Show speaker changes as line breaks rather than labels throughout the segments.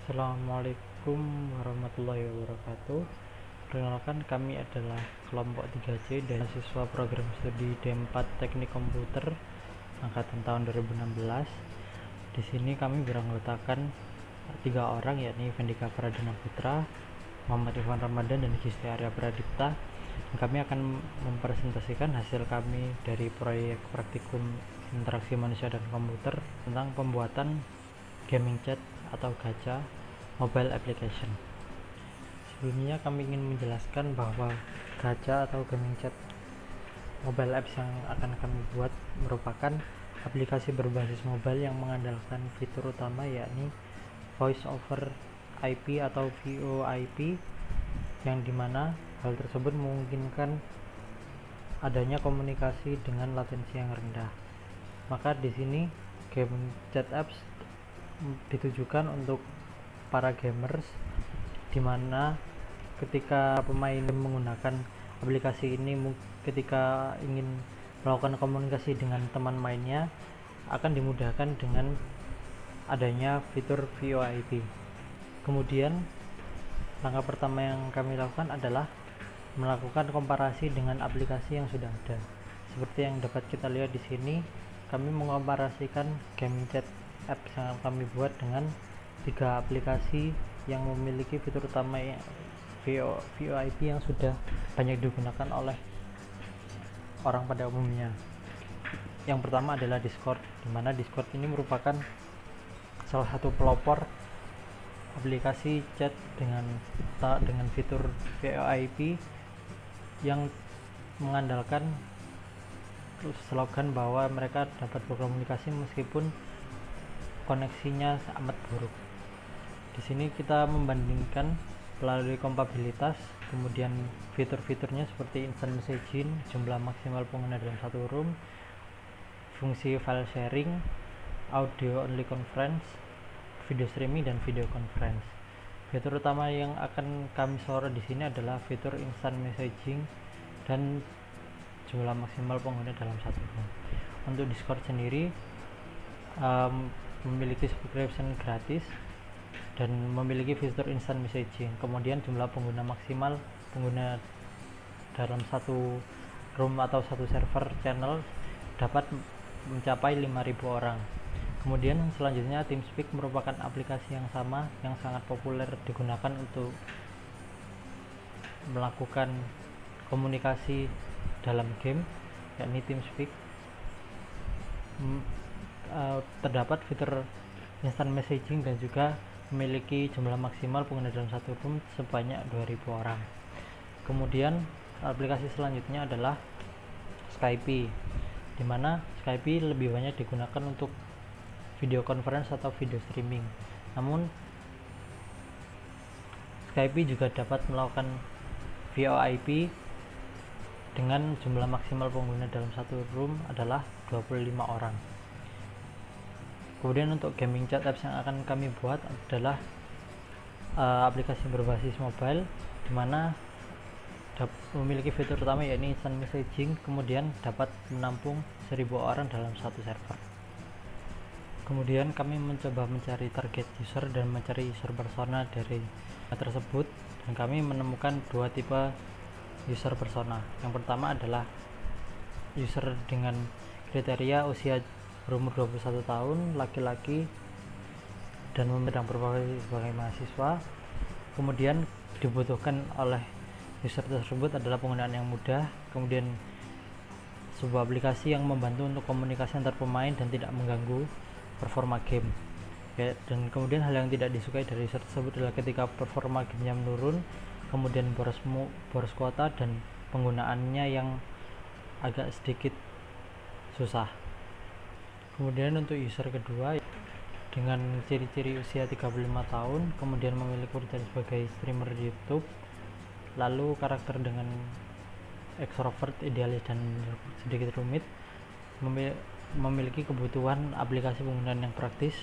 Assalamualaikum warahmatullahi wabarakatuh. Perkenalkan, kami adalah kelompok 3C dan siswa program studi D4 Teknik Komputer angkatan tahun 2016. Di sini kami beranggotakan 3 orang, yakni Vendika Pradana Putra, Muhammad Irfan Ramadan, dan Gisti Arya Pradipta. Kami akan mempresentasikan hasil kami dari proyek praktikum interaksi manusia dan komputer tentang pembuatan gaming chat atau gacha mobile application. Sebelumnya kami ingin menjelaskan bahwa gacha atau gaming chat mobile apps yang akan kami buat merupakan aplikasi berbasis mobile yang mengandalkan fitur utama, yakni voice over IP atau VoIP, yang dimana hal tersebut memungkinkan adanya komunikasi dengan latensi yang rendah. Maka di sini game chat apps ditujukan untuk para gamers, dimana ketika pemain menggunakan aplikasi ini ketika ingin melakukan komunikasi dengan teman mainnya akan dimudahkan dengan adanya fitur VoIP. Kemudian langkah pertama yang kami lakukan adalah melakukan komparasi dengan aplikasi yang sudah ada. Seperti yang dapat kita lihat di sini, kami mengkomparasikan gaming chat apps yang kami buat dengan 3 aplikasi yang memiliki fitur utama VoIP yang sudah banyak digunakan oleh orang pada umumnya. Yang pertama adalah Discord, di mana Discord ini merupakan salah satu pelopor aplikasi chat dengan fitur VoIP yang mengandalkan slogan bahwa mereka dapat berkomunikasi meskipun koneksinya amat buruk. Di sini kita membandingkan melalui kompatibilitas, kemudian fitur-fiturnya seperti instant messaging, jumlah maksimal pengguna dalam satu room, fungsi file sharing, audio only conference, video streaming, dan video conference. Fitur utama yang akan kami sorot di sini adalah fitur instant messaging dan jumlah maksimal pengguna dalam satu room. Untuk Discord sendiri memiliki subscription gratis dan memiliki fitur instant messaging. Kemudian jumlah pengguna maksimal pengguna dalam satu room atau satu server channel dapat mencapai 5.000 orang. Kemudian selanjutnya TeamSpeak merupakan aplikasi yang sama yang sangat populer digunakan untuk melakukan komunikasi dalam game, yakni TeamSpeak. Terdapat fitur instant messaging dan juga memiliki jumlah maksimal pengguna dalam satu room sebanyak 2.000 orang. Kemudian aplikasi selanjutnya adalah Skype, di mana Skype lebih banyak digunakan untuk video conference atau video streaming. Namun Skype juga dapat melakukan VoIP dengan jumlah maksimal pengguna dalam satu room adalah 25 orang. Kemudian untuk gaming chat apps yang akan kami buat adalah aplikasi berbasis mobile, di mana memiliki fitur utama yakni instant messaging, kemudian dapat menampung 1.000 orang dalam satu server. Kemudian kami mencoba mencari target user dan mencari user persona dari tersebut, dan kami menemukan 2 tipe user persona. Yang pertama adalah user dengan kriteria usia berumur 21 tahun, laki-laki, dan sedang berprofesi sebagai mahasiswa. Kemudian dibutuhkan oleh user tersebut adalah penggunaan yang mudah, kemudian sebuah aplikasi yang membantu untuk komunikasi antar pemain dan tidak mengganggu performa game. Dan kemudian hal yang tidak disukai dari user tersebut adalah ketika performa gamenya menurun, kemudian boros kuota dan penggunaannya yang agak sedikit susah. Kemudian untuk user kedua dengan ciri-ciri usia 35 tahun, kemudian memiliki pekerjaan sebagai streamer di YouTube, lalu karakter dengan extrovert, idealis, dan sedikit rumit, memiliki kebutuhan aplikasi penggunaan yang praktis,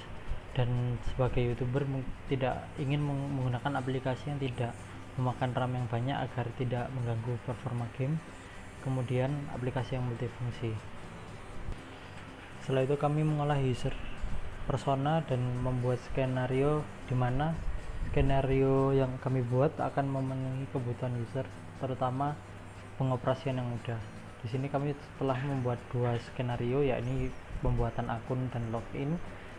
dan sebagai YouTuber tidak ingin menggunakan aplikasi yang tidak memakan RAM yang banyak agar tidak mengganggu performa game, kemudian aplikasi yang multifungsi. Setelah itu kami mengolah user persona dan membuat skenario di mana skenario yang kami buat akan memenuhi kebutuhan user, terutama pengoperasian yang mudah. Di sini kami telah membuat dua skenario, yakni pembuatan akun dan login,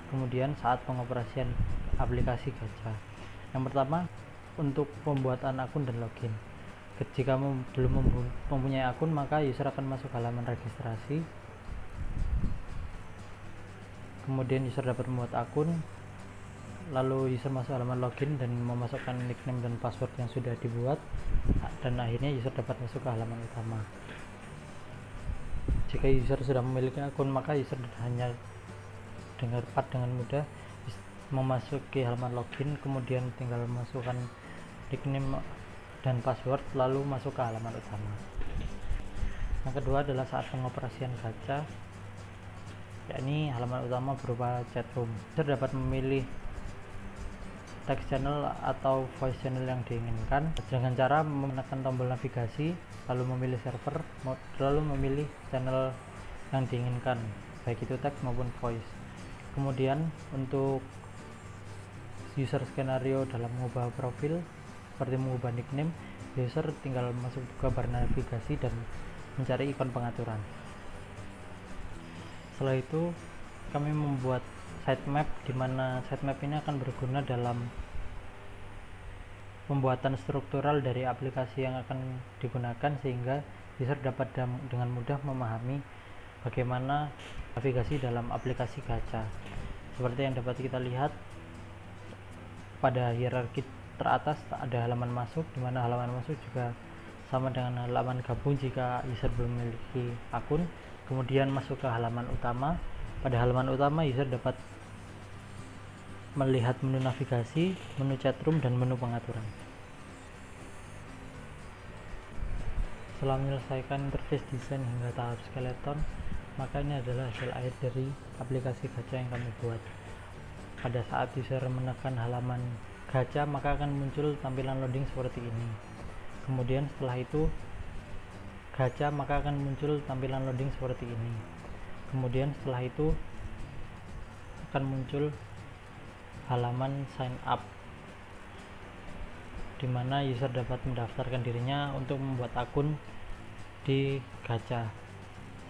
kemudian saat pengoperasian aplikasi gacha. Yang pertama, untuk pembuatan akun dan login. Jika belum mempunyai akun, maka user akan masuk halaman registrasi. Kemudian user dapat membuat akun, lalu user masuk halaman login dan memasukkan nickname dan password yang sudah dibuat, dan akhirnya user dapat masuk ke halaman utama. Jika user sudah memiliki akun, maka user hanya dapat dengan mudah memasuki halaman login, kemudian tinggal masukkan nickname dan password, lalu masuk ke halaman utama. Yang kedua adalah saat pengoperasian gacha, yakni halaman utama berupa chatroom. User dapat memilih text channel atau voice channel yang diinginkan dengan cara menekan tombol navigasi, lalu memilih server, lalu memilih channel yang diinginkan, baik itu text maupun voice. Kemudian untuk user skenario dalam mengubah profil, seperti mengubah nickname, user tinggal masuk ke bar navigasi dan mencari ikon pengaturan. Setelah itu kami membuat sitemap, di mana sitemap ini akan berguna dalam pembuatan struktural dari aplikasi yang akan digunakan, sehingga user dapat dengan mudah memahami bagaimana navigasi dalam aplikasi gacha. Seperti yang dapat kita lihat pada hierarki teratas ada halaman masuk, di mana halaman masuk juga sama dengan halaman gabung jika user belum memiliki akun. Kemudian masuk ke halaman utama. Pada halaman utama user dapat melihat menu navigasi, menu chatroom, dan menu pengaturan. Setelah menyelesaikan interface desain hingga tahap skeleton, maka ini adalah hasil akhir dari aplikasi gacha yang kami buat. Pada saat user menekan halaman gacha, maka akan muncul tampilan loading seperti ini. Kemudian setelah itu gacha, maka akan muncul tampilan loading seperti ini. Kemudian setelah itu akan muncul halaman sign up, di mana user dapat mendaftarkan dirinya untuk membuat akun di gacha.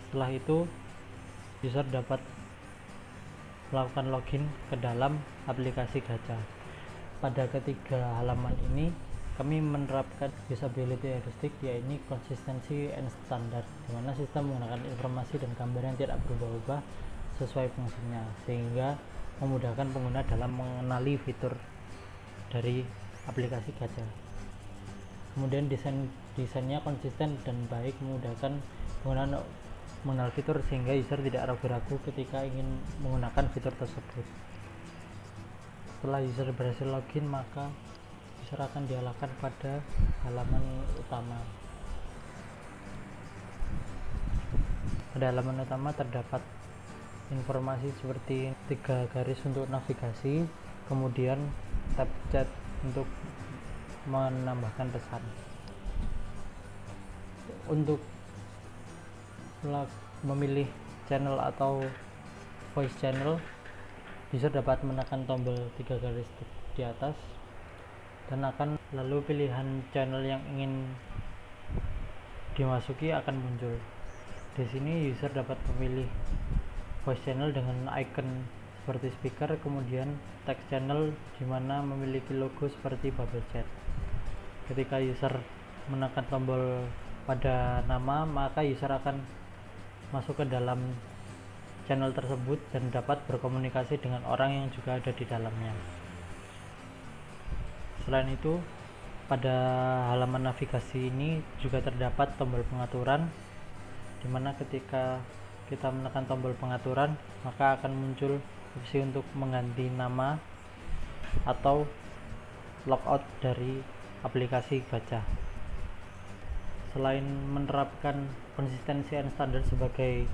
Setelah itu user dapat melakukan login ke dalam aplikasi gacha. Pada ketiga halaman ini kami menerapkan usability heuristic, yaitu konsistensi and standard, di mana sistem menggunakan informasi dan gambar yang tidak berubah-ubah sesuai fungsinya, sehingga memudahkan pengguna dalam mengenali fitur dari aplikasi gacha. Kemudian desainnya konsisten dan baik, memudahkan pengguna mengenal fitur sehingga user tidak ragu-ragu ketika ingin menggunakan fitur tersebut. Setelah user berhasil login, maka user akan dialihkan pada halaman utama. Pada halaman utama terdapat informasi seperti 3 garis untuk navigasi, kemudian tab chat untuk menambahkan pesan. Untuk memilih channel atau voice channel, user dapat menekan tombol 3 garis di atas dan akan lalu pilihan channel yang ingin dimasuki akan muncul. Di sini user dapat memilih voice channel dengan icon seperti speaker, kemudian text channel di mana memiliki logo seperti bubble chat. Ketika user menekan tombol pada nama, maka user akan masuk ke dalam channel tersebut dan dapat berkomunikasi dengan orang yang juga ada di dalamnya. Selain itu, pada halaman navigasi ini juga terdapat tombol pengaturan, di mana ketika kita menekan tombol pengaturan, maka akan muncul opsi untuk mengganti nama atau logout dari aplikasi gacha. Selain menerapkan konsistensi and standard sebagai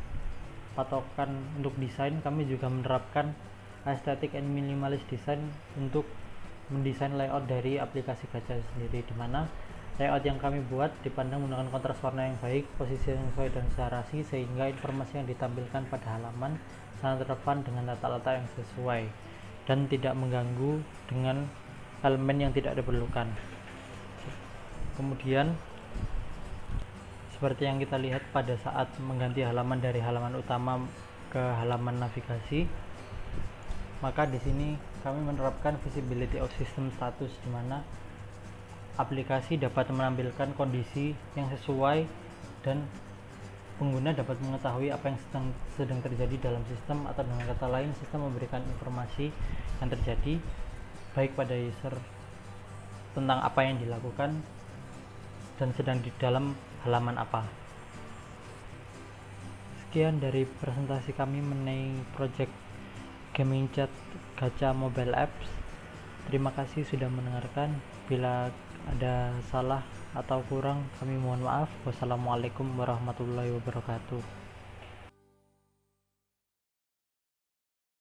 patokan untuk desain, kami juga menerapkan aesthetic and minimalist design untuk mendesain layout dari aplikasi gacha sendiri, di mana layout yang kami buat dipandang menggunakan kontras warna yang baik, posisi yang sesuai dan serasi, sehingga informasi yang ditampilkan pada halaman sangat relevan dengan letak-letak yang sesuai dan tidak mengganggu dengan elemen yang tidak diperlukan. Kemudian seperti yang kita lihat pada saat mengganti halaman dari halaman utama ke halaman navigasi, maka di sini kami menerapkan visibility of system status, di mana aplikasi dapat menampilkan kondisi yang sesuai dan pengguna dapat mengetahui apa yang sedang terjadi dalam sistem, atau dengan kata lain sistem memberikan informasi yang terjadi baik pada user tentang apa yang dilakukan dan sedang di dalam halaman apa. Sekian dari presentasi kami mengenai project gaming chat gacha mobile apps. Terima kasih sudah mendengarkan. Bila ada salah atau kurang, kami mohon maaf. Wassalamualaikum warahmatullahi wabarakatuh.